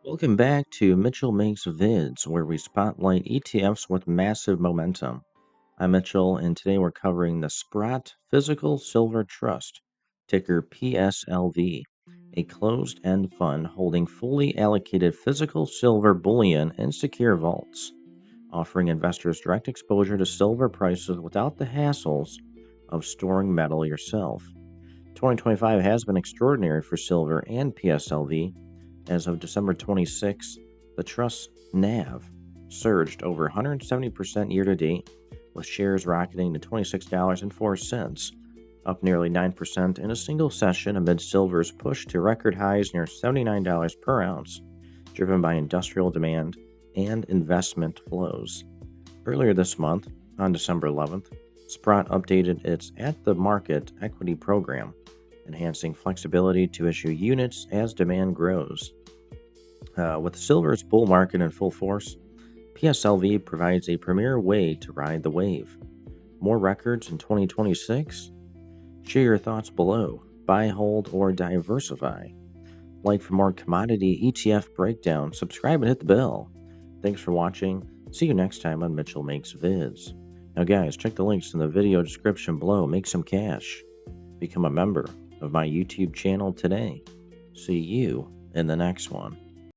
Welcome back to Mitchell Makes Vids, where we spotlight ETFs with massive momentum. I'm Mitchell, and today we're covering the Sprott Physical Silver Trust, ticker PSLV, a closed end fund holding fully allocated physical silver bullion in secure vaults, offering investors direct exposure to silver prices without the hassles of storing metal yourself. 2025 has been extraordinary for silver and PSLV. As of December 26, the trust's NAV surged over 170% year to date, with shares rocketing to $26.04, up nearly 9% in a single session amid silver's push to record highs near $79 per ounce, driven by industrial demand and investment flows. Earlier this month, on December 11th, Sprott updated its At the Market equity program, enhancing flexibility to issue units as demand grows. With silver's bull market in full force, PSLV provides a premier way to ride the wave. More records in 2026? Share your thoughts below. Buy, hold, or diversify. Like for more commodity ETF breakdown, subscribe and hit the bell. Thanks for watching. See you next time on Mitchell Makes Vids. Now, guys, check the links in the video description below. Make some cash. Become a member of my YouTube channel today. See you in the next one.